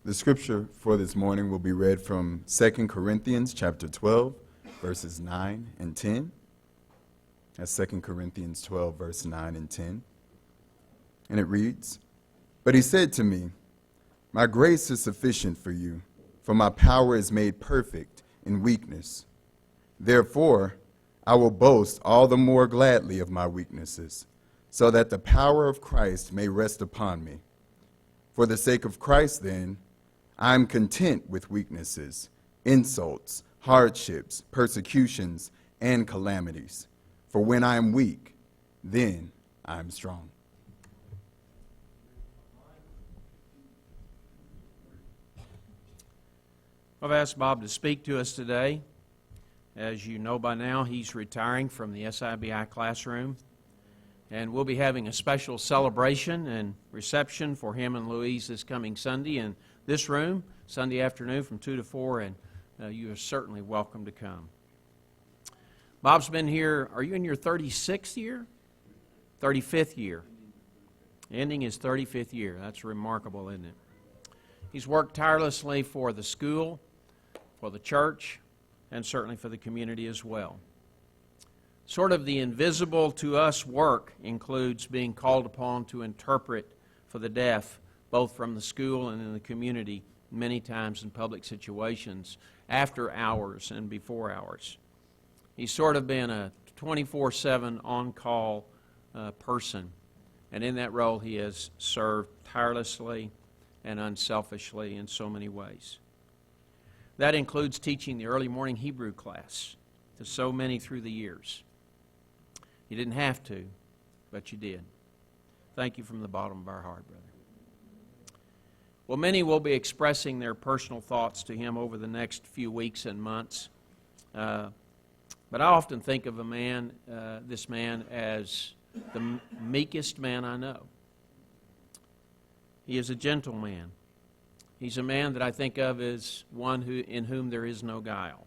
The scripture for this morning will be read from 2 Corinthians chapter 12, verses 9 and 10. That's 2 Corinthians 12, verse 9 and 10. And it reads, "But he said to me, my grace is sufficient for you, for my power is made perfect in weakness. Therefore, I will boast all the more gladly of my weaknesses, so that the power of Christ may rest upon me. For the sake of Christ, then, I am content with weaknesses, insults, hardships, persecutions, and calamities. For when I am weak, then I am strong." I've asked Bob to speak to us today. As you know by now, he's retiring from the SIBI classroom, and we'll be having a special celebration and reception for him and Louise this coming Sunday in this room, Sunday afternoon from 2 to 4, and you are certainly welcome to come. Bob's been here, are you in your 36th year? 35th year. Ending his 35th year. That's remarkable, isn't it? He's worked tirelessly for the school, for the church, and certainly for the community as well. Sort of the invisible to us work includes being called upon to interpret for the deaf, both from the school and in the community, many times in public situations, after hours and before hours. He's sort of been a 24/7 on-call person, and in that role he has served tirelessly and unselfishly in so many ways. That includes teaching the early morning Hebrew class to so many through the years. You didn't have to, but you did. Thank you from the bottom of our heart, brother. Well, many will be expressing their personal thoughts to him over the next few weeks and months. But I often think of this man as the meekest man I know. He is a gentle man. He's a man that I think of as one in whom there is no guile.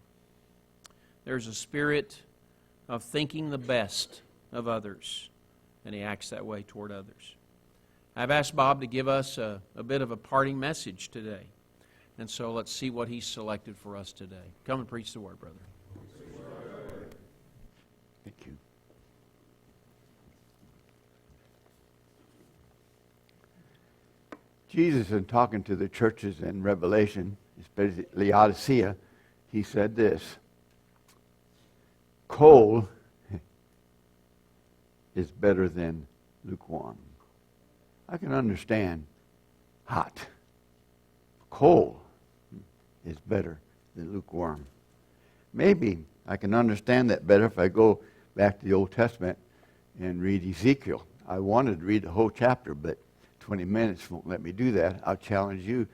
There's a spirit of thinking the best of others, and he acts that way toward others. I've asked Bob to give us a bit of a parting message today, and so let's see what he's selected for us today. Come and preach the word, brother. Thank you. Jesus, in talking to the churches in Revelation, especially Laodicea, he said this: cold is better than lukewarm. I can understand hot. Cold is better than lukewarm. Maybe I can understand that better if I go back to the Old Testament and read Ezekiel. I wanted to read the whole chapter, but 20 minutes won't let me do that. I'll challenge you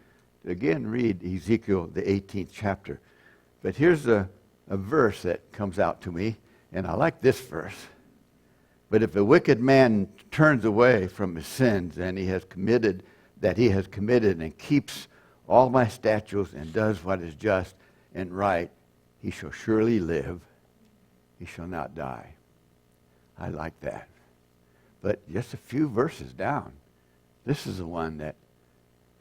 to again read Ezekiel, the 18th chapter. But here's a verse that comes out to me, and I like this verse. "But if a wicked man turns away from his sins and he has committed and keeps all my statutes and does what is just and right, he shall surely live, he shall not die." I like that. But just a few verses down, this is the one that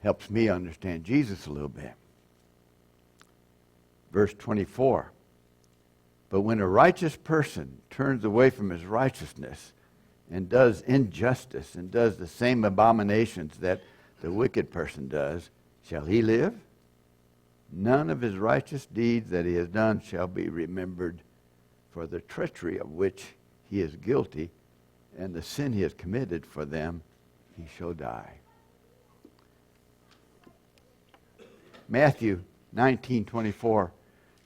helps me understand Jesus a little bit. Verse 24. "But when a righteous person turns away from his righteousness and does injustice and does the same abominations that the wicked person does, shall he live? None of his righteous deeds that he has done shall be remembered, for the treachery of which he is guilty and the sin he has committed, for them he shall die." Matthew 19:24,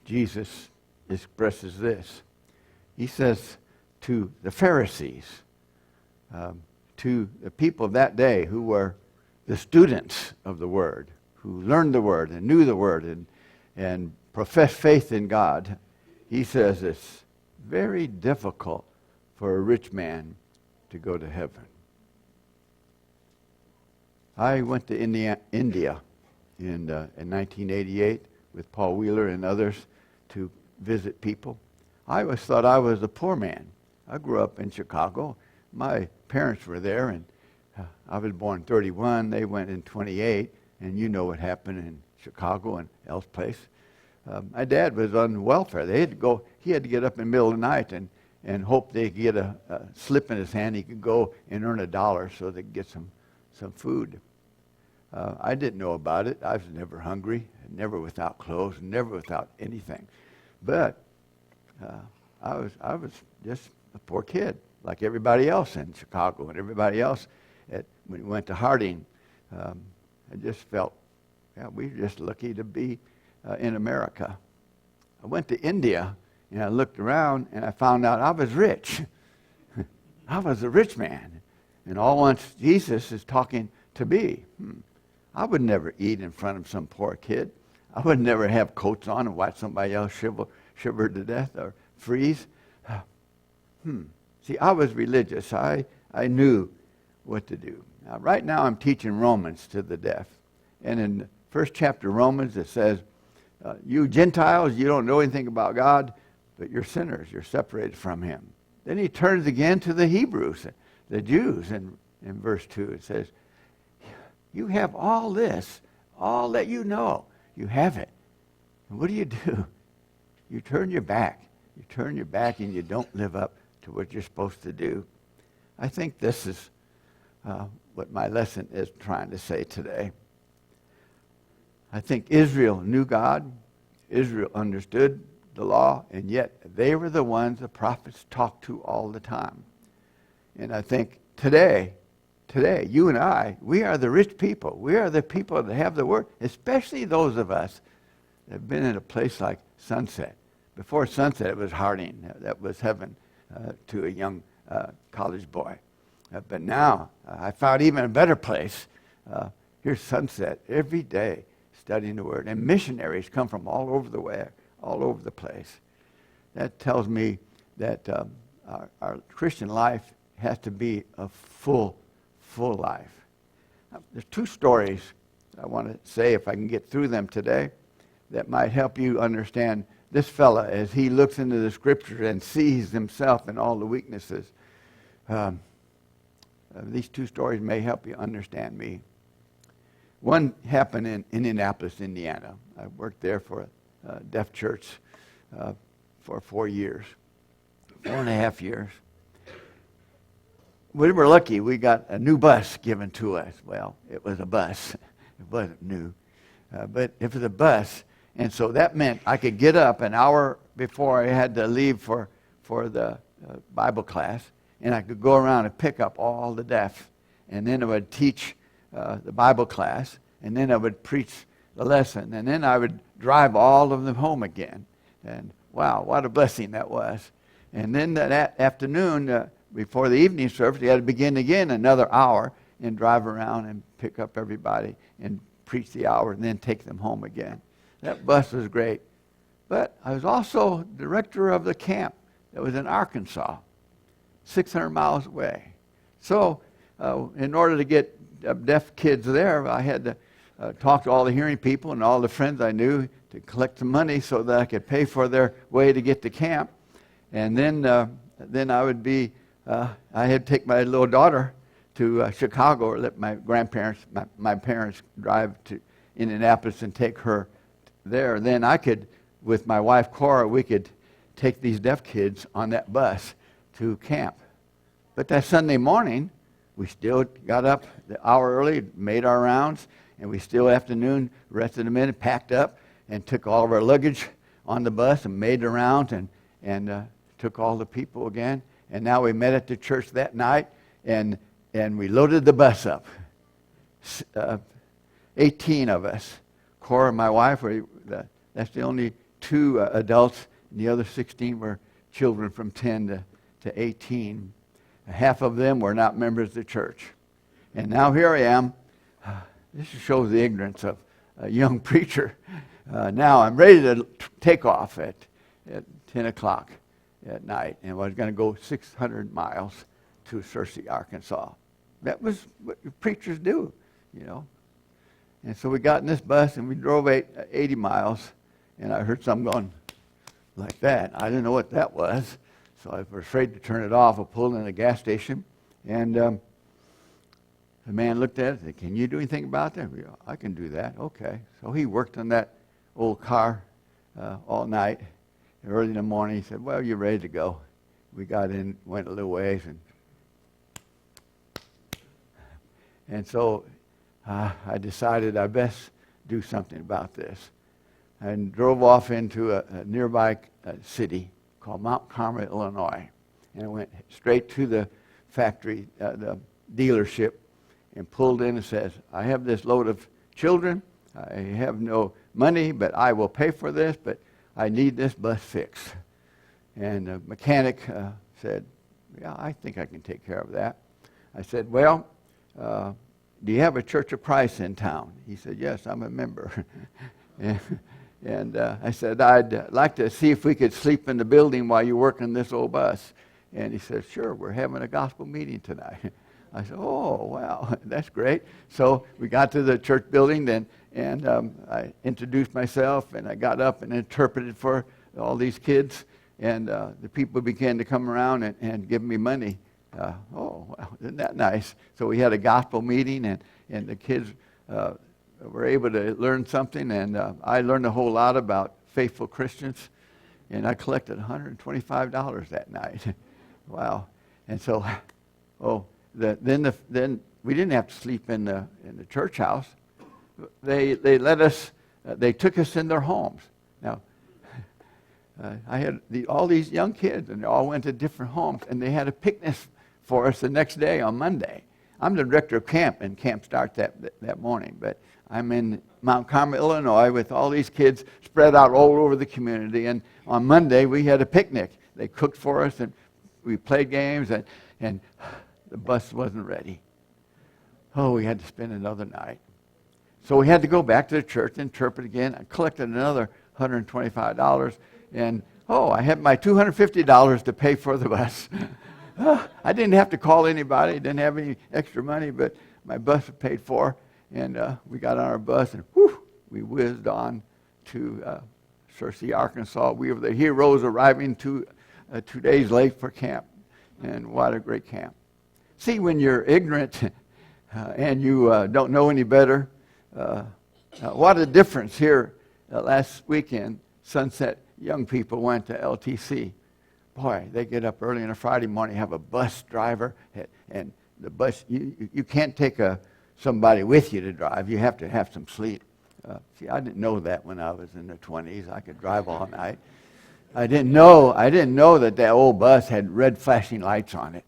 Jesus expresses this. He says to the Pharisees, to the people of that day who were the students of the Word, who learned the Word and knew the Word and professed faith in God, he says it's very difficult for a rich man to go to heaven. I went to India in 1988 with Paul Wheeler and others to visit people. I always thought I was a poor man. I grew up in Chicago. My parents were there, and I was born in 31. They went in 28. And you know what happened in Chicago and else place. My dad was on welfare. He had to get up in the middle of the night and hope they could get a slip in his hand. He could go and earn $1 so they could get some food. I didn't know about it. I was never hungry, never without clothes, never without anything. But I was just a poor kid, like everybody else in Chicago and everybody else when we went to Harding. I just felt, we were just lucky to be in America. I went to India and I looked around and I found out I was rich. I was a rich man. And all once Jesus is talking to me. I would never eat in front of some poor kid. I would never have coats on and watch somebody else shiver to death or freeze. See, I was religious. I knew what to do. Now, right now I'm teaching Romans to the deaf. And in the first chapter of Romans it says, you Gentiles, you don't know anything about God, but you're sinners. You're separated from him. Then he turns again to the Hebrews, the Jews. And in verse 2 it says, you have all this, all that you know. You have it. And what do? You turn your back. You turn your back and you don't live up to what you're supposed to do. I think this is what my lesson is trying to say today. I think Israel knew God. Israel understood the law, and yet they were the ones the prophets talked to all the time. And I think today, you and I, we are the rich people. We are the people that have the word, especially those of us that have been in a place like Sunset. Before Sunset, it was Harding. That was heaven to a young college boy. But now, I found even a better place. Here's Sunset every day studying the word. And missionaries come from all over the place. That tells me that our Christian life has to be a full life. Now, there's two stories I want to say, if I can get through them today, that might help you understand this fella as he looks into the scriptures and sees himself in all the weaknesses. These two stories may help you understand me. One happened in Indianapolis, Indiana. I worked there for a deaf church for 4 years, 4.5 years. We were lucky. We got a new bus given to us. Well, it was a bus. It wasn't new. But it was a bus. And so that meant I could get up an hour before I had to leave for the Bible class, and I could go around and pick up all the deaf. And then I would teach the Bible class, and then I would preach the lesson, and then I would drive all of them home again. And wow, what a blessing that was. And then that afternoon, before the evening service, you had to begin again another hour and drive around and pick up everybody and preach the hour and then take them home again. That bus was great. But I was also director of the camp that was in Arkansas, 600 miles away. So in order to get deaf kids there, I had to talk to all the hearing people and all the friends I knew to collect some money so that I could pay for their way to get to camp. And then I would be, I had to take my little daughter to Chicago, or let my grandparents, my parents drive to Indianapolis and take her there. Then I could, with my wife Cora, we could take these deaf kids on that bus to camp. But that Sunday morning, we still got up the hour early, made our rounds, and we still afternoon rested a minute, packed up, and took all of our luggage on the bus and made the rounds and took all the people again. And now we met at the church that night, and we loaded the bus up. 18 of us. Cora and my wife, that's the only two adults, and the other 16 were children from 10 to 18. Half of them were not members of the church. And now here I am. This shows the ignorance of a young preacher. Now I'm ready to take off at 10 o'clock at night, and I was going to go 600 miles to Searcy, Arkansas. That was what preachers do, you know. And so we got in this bus, and we drove 80 miles, and I heard something going like that. I didn't know what that was, so I was afraid to turn it off. I pulled in a gas station, and The man looked at it and said, "Can you do anything about that?" We go, "I can do that." Okay. So he worked on that old car all night. And early in the morning, he said, "Well, you're ready to go." We got in, went a little ways, and so I decided I best do something about this. And drove off into a nearby city called Mount Carmel, Illinois. And I went straight to the factory, the dealership, and pulled in and says, "I have this load of children. I have no money, but I will pay for this, but I need this bus fixed." And the mechanic said, "Yeah, I think I can take care of that." I said, "Well, do you have a Church of Christ in town?" He said, "Yes, I'm a member." And I said, "I'd like to see if we could sleep in the building while you're working this old bus." And he said, "Sure, we're having a gospel meeting tonight." I said, "Oh, wow, that's great." So we got to the church building, and I introduced myself, and I got up and interpreted for all these kids. And the people began to come around and give me money. Oh, wow, isn't that nice? So we had a gospel meeting, and the kids were able to learn something, and I learned a whole lot about faithful Christians, and I collected $125 that night. Wow. And so, then we didn't have to sleep in the church house. They let us, they took us in their homes. Now, I had all these young kids, and they all went to different homes, and they had a picnic for us the next day on Monday. I'm the director of camp, and camp starts that morning, but I'm in Mount Carmel, Illinois, with all these kids spread out all over the community, and on Monday we had a picnic. They cooked for us, and we played games, and the bus wasn't ready. Oh, we had to spend another night. So we had to go back to the church and interpret again. I collected another $125, and I had my $250 to pay for the bus. I didn't have to call anybody, didn't have any extra money, but my bus was paid for, and we got on our bus, and we whizzed on to Searcy, Arkansas. We were the heroes arriving 2 days late for camp, and what a great camp. See, when you're ignorant and you don't know any better, what a difference here. Last weekend, Sunset young people went to LTC. Boy, they get up early on a Friday morning, have a bus driver, and the bus, you can't take somebody with you to drive. You have to have some sleep. See, I didn't know that when I was in the 20s. I could drive all night. I didn't know that old bus had red flashing lights on it.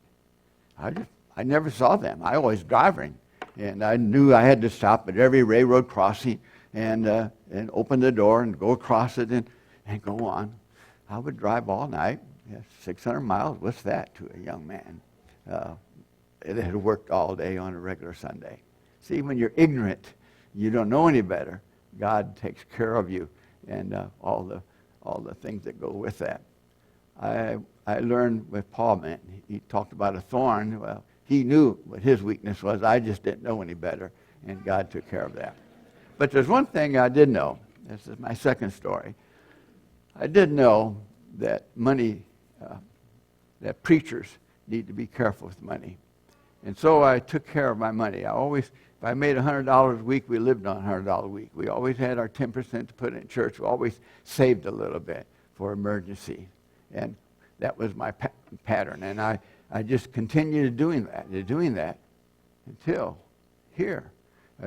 I never saw them. I was driving, and I knew I had to stop at every railroad crossing and open the door and go across it and go on. I would drive all night. 600 miles, what's that to a young man? It had worked all day on a regular Sunday. See, when you're ignorant, you don't know any better, God takes care of you and all the things that go with that. I learned what Paul meant. He talked about a thorn. Well, he knew what his weakness was. I just didn't know any better, and God took care of that. But there's one thing I did know. This is my second story. I did know that money, that preachers need to be careful with money. And so I took care of my money. If I made $100 a week, we lived on $100 a week. We always had our 10% to put in church. We always saved a little bit for emergency. And that was my pattern. And I just continued doing that until here.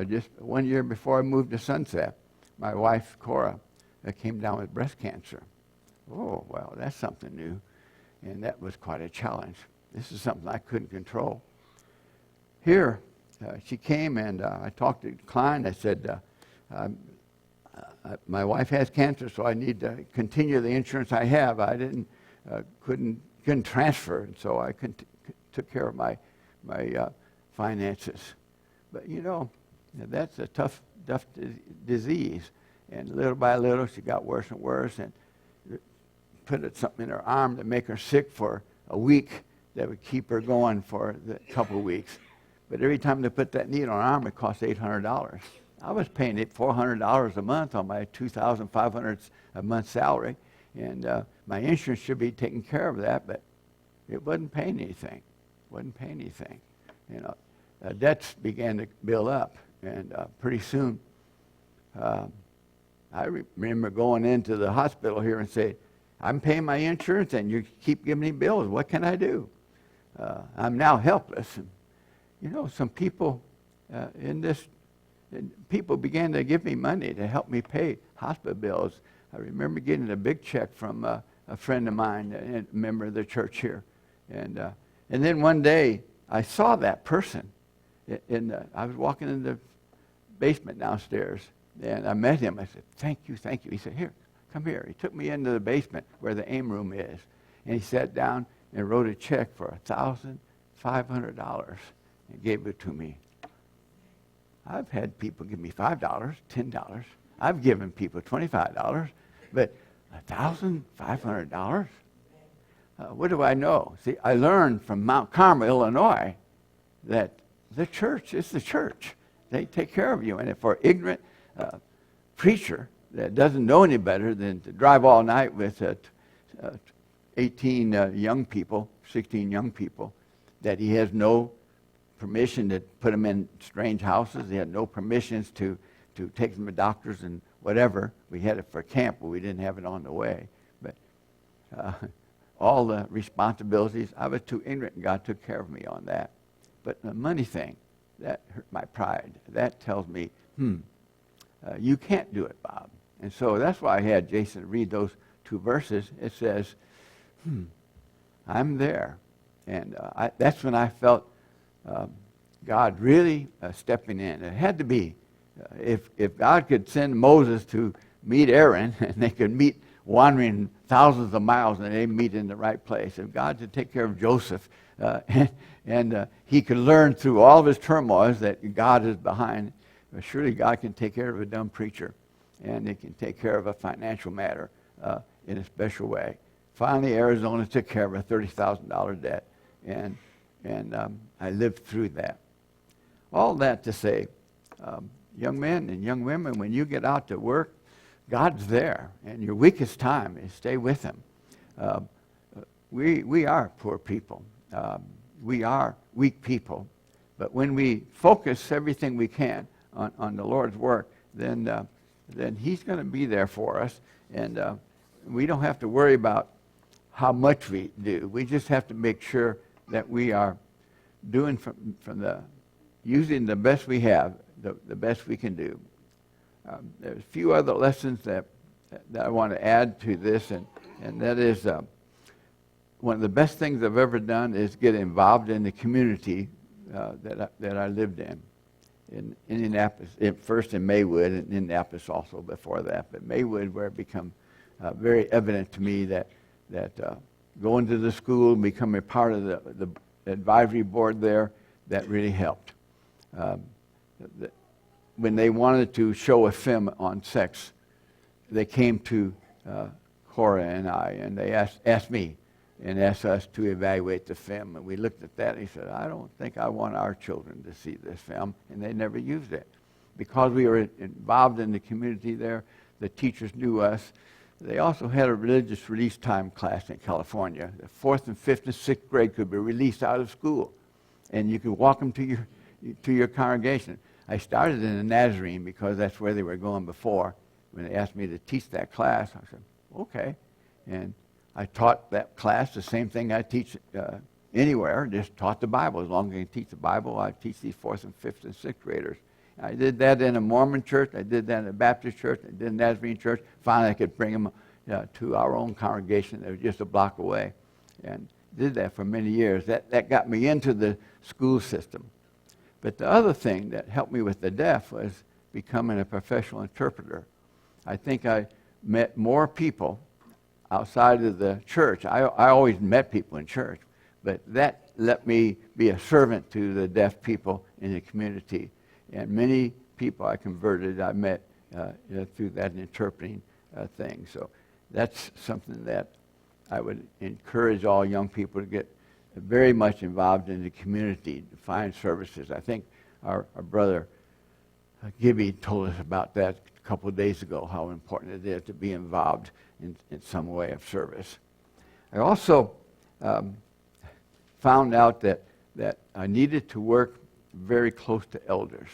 Just 1 year before I moved to Sunset, my wife, Cora, came down with breast cancer. Oh, well, that's something new. And that was quite a challenge. This is something I couldn't control. Here, she came, and I talked to Klein. I said, my wife has cancer, so I need to continue the insurance I have. I couldn't transfer, and so I took care of my finances. But that's a tough disease, and little by little she got worse and worse, and put something in her arm to make her sick for a week that would keep her going for a couple of weeks. But every time they put that needle on her arm, it cost $800. I was paying it $400 a month on my $2,500 a month salary, and my insurance should be taking care of that, but it wasn't paying anything. debts began to build up. And pretty soon, I remember going into the hospital here and say, I'm paying my insurance and you keep giving me bills. What can I do? I'm now helpless. And, you know, some people people began to give me money to help me pay hospital bills. I remember getting a big check from a friend of mine, a member of the church here. And then one day, I saw that person. I was walking in the basement downstairs, and I met him. I said, thank you, thank you. He said, here, come here. He took me into the basement where the AIM room is, and he sat down and wrote a check for $1,500 and gave it to me. I've had people give me $5, $10. I've given people $25, but $1,500? What do I know? See, I learned from Mount Carmel, Illinois, that the church is the church. They take care of you. And for an ignorant preacher that doesn't know any better than to drive all night with 18 young people, 16 young people, that he has no permission to put them in strange houses. He had no permissions to take them to doctors and whatever. We had it for camp, but we didn't have it on the way. But all the responsibilities, I was too ignorant, and God took care of me on that. But the money thing, that hurt my pride. That tells me, you can't do it, Bob. And so that's why I had Jason read those two verses. It says, I'm there. And that's when I felt God really stepping in. It had to be. If God could send Moses to meet Aaron, and they could meet wandering thousands of miles, and they meet in the right place. If God could take care of Joseph, and he could learn through all of his turmoils that God is behind, surely God can take care of a dumb preacher, and he can take care of a financial matter in a special way. Finally, Arizona took care of a $30,000 debt, and I lived through that. All that to say, young men and young women, when you get out to work, God's there, and your weakest time is stay with him. We are poor people. We are weak people. But when we focus everything we can on the Lord's work, then he's going to be there for us. And we don't have to worry about how much we do. We just have to make sure that we are doing using the best we have, the best we can do. There's a few other lessons that I want to add to this, and that is one of the best things I've ever done is get involved in the community that I lived in Indianapolis, first in Maywood, and Indianapolis also before that. But Maywood, where it became very evident to me that going to the school and becoming a part of the advisory board there, that really helped. When they wanted to show a film on sex, they came to Cora and I, and they asked me and asked us to evaluate the film. And we looked at that, and he said, I don't think I want our children to see this film. And they never used it. Because we were involved in the community there, the teachers knew us. They also had a religious release time class in California. The 4th and 5th and 6th grade could be released out of school, and you could walk them to your congregation. I started in the Nazarene because that's where they were going before. When they asked me to teach that class, I said, okay. And I taught that class the same thing I teach anywhere, just taught the Bible. As long as I can teach the Bible, I teach these 4th and 5th and 6th graders. I did that in a Mormon church. I did that in a Baptist church. I did in a Nazarene church. Finally, I could bring them to our own congregation that was just a block away. And did that for many years. That got me into the school system. But the other thing that helped me with the deaf was becoming a professional interpreter. I think I met more people outside of the church. I always met people in church, but that let me be a servant to the deaf people in the community. And many people I converted, I met through that interpreting thing. So that's something that I would encourage all young people to get very much involved in the community, to find services. I think our brother Gibby told us about that a couple of days ago, how important it is to be involved in some way of service. I also found out that I needed to work very close to elders.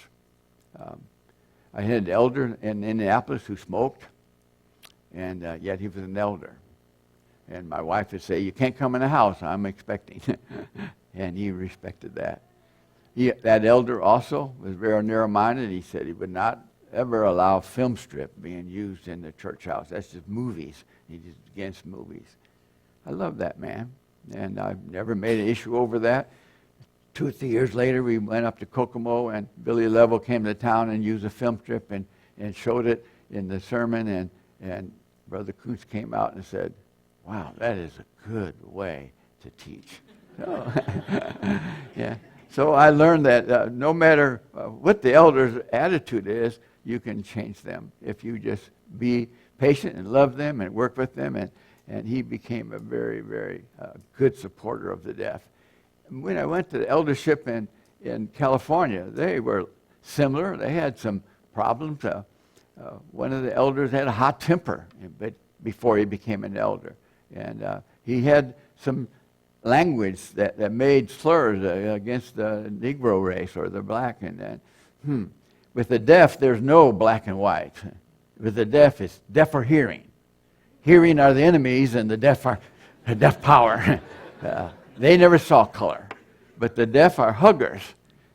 I had an elder in Indianapolis who smoked, and yet he was an elder. And my wife would say, "You can't come in the house, I'm expecting." And he respected that. That elder also was very narrow-minded. He said he would not ever allow film strip being used in the church house. That's just movies. He's against movies. I love that man, and I've never made an issue over that. 2 or 3 years later, we went up to Kokomo, and Billy Level came to town and used a film strip and showed it in the sermon, and Brother Kuntz came out and said, "Wow, that is a good way to teach." So, yeah. So I learned that no matter what the elder's attitude is, you can change them if you just be patient and love them and work with them. And he became a very, very good supporter of the deaf. And when I went to the eldership in California, they were similar. They had some problems. One of the elders had a hot temper before he became an elder. And he had some language that made slurs against the Negro race or the black. With the deaf, there's no black and white. With the deaf, it's deaf or hearing. Hearing are the enemies, and the deaf are the deaf power. They never saw color. But the deaf are huggers.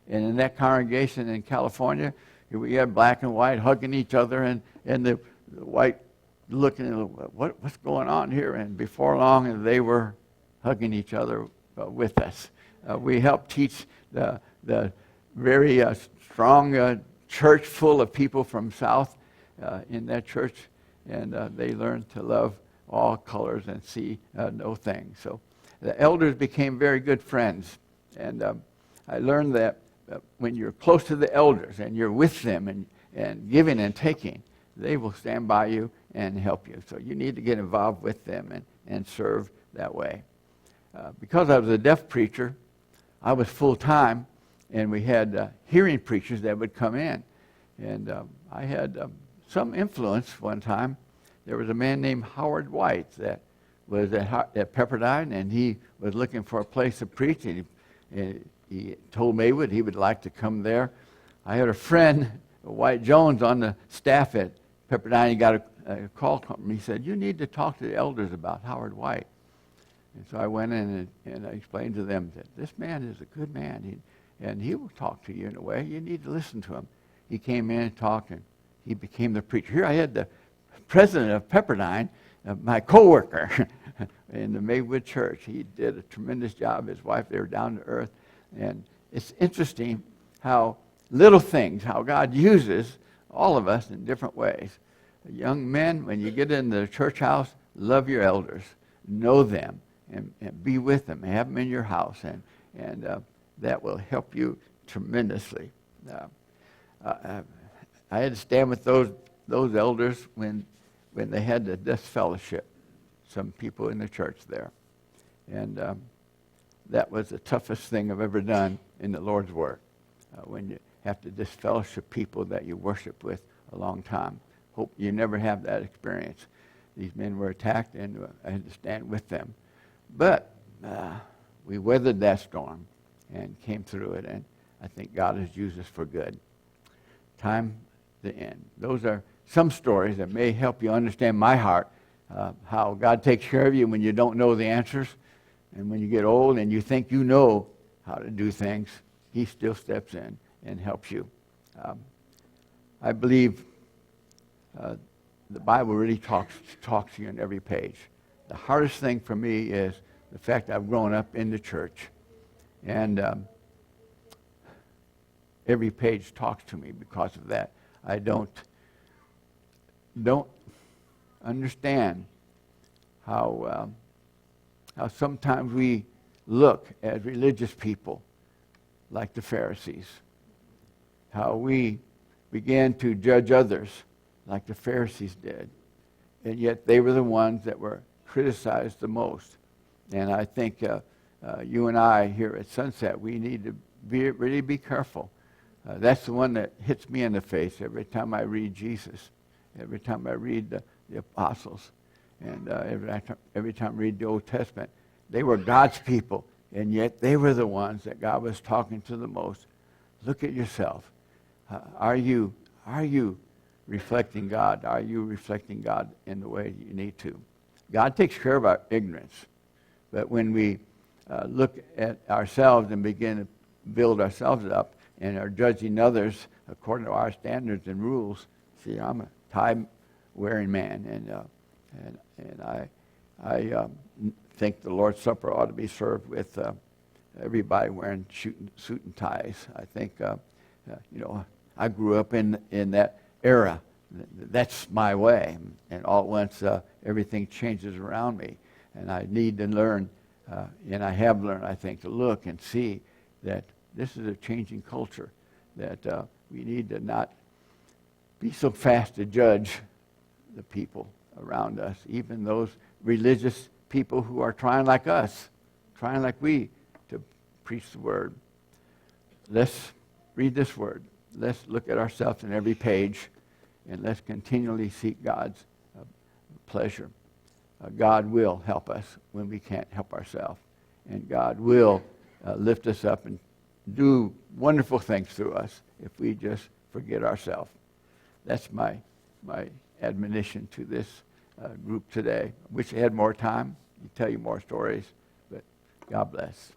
And in that congregation in California, we had black and white hugging each other, and the white looking, what's going on here? And before long, they were hugging each other with us. We helped teach the very strong church full of people from South in that church, and they learned to love all colors and see no things. So the elders became very good friends, and I learned that when you're close to the elders and you're with them and giving and taking, they will stand by you and help you. So you need to get involved with them and serve that way. Because I was a deaf preacher, I was full-time, and we had hearing preachers that would come in. And I had some influence one time. There was a man named Howard White that was at Pepperdine, and he was looking for a place to preach, and he told Maywood he would like to come there. I had a friend, White Jones, on the staff at Pepperdine. He got a call from me. He said, "You need to talk to the elders about Howard White." And so I went in and I explained to them that this man is a good man, and he will talk to you in a way. You need to listen to him. He came in and talked, and he became the preacher. Here I had the president of Pepperdine, my co-worker in the Maywood Church. He did a tremendous job. His wife, they were down to earth. And it's interesting how little things, how God uses all of us in different ways. Young men, when you get in the church house, love your elders, know them, and be with them, have them in your house, and that will help you tremendously. I had to stand with those elders when they had the deaf fellowship, some people in the church there. And that was the toughest thing I've ever done in the Lord's work, when you have to disfellowship people that you worship with a long time. Hope you never have that experience. These men were attacked, and I had to stand with them. But we weathered that storm and came through it, and I think God has used us for good. Time to end. Those are some stories that may help you understand my heart, how God takes care of you when you don't know the answers, and when you get old and you think you know how to do things, He still steps in and helps you. I believe the Bible really talks to you in every page. The hardest thing for me is the fact I've grown up in the church, and every page talks to me because of that. I don't understand how sometimes we look at religious people like the Pharisees, how we began to judge others like the Pharisees did, and yet they were the ones that were criticized the most. And I think you and I here at Sunset, we need to really be careful. That's the one that hits me in the face every time I read Jesus, every time I read the apostles, and every time I read the Old Testament. They were God's people, and yet they were the ones that God was talking to the most. Look at yourself. Are you reflecting God? Are you reflecting God in the way you need to? God takes care of our ignorance. But when we look at ourselves and begin to build ourselves up and are judging others according to our standards and rules, see, I'm a tie-wearing man, and I think the Lord's Supper ought to be served with everybody wearing suit and ties. I think, I grew up in that era. That's my way. And all at once, everything changes around me. And I need to learn, and I have learned, I think, to look and see that this is a changing culture, that we need to not be so fast to judge the people around us, even those religious people who are trying like us, trying like we to preach the Word. Let's read this Word. Let's look at ourselves in every page, and let's continually seek God's pleasure. God will help us when we can't help ourselves, and God will lift us up and do wonderful things through us if we just forget ourselves. That's my admonition to this group today. I wish I had more time to tell you more stories, but God bless.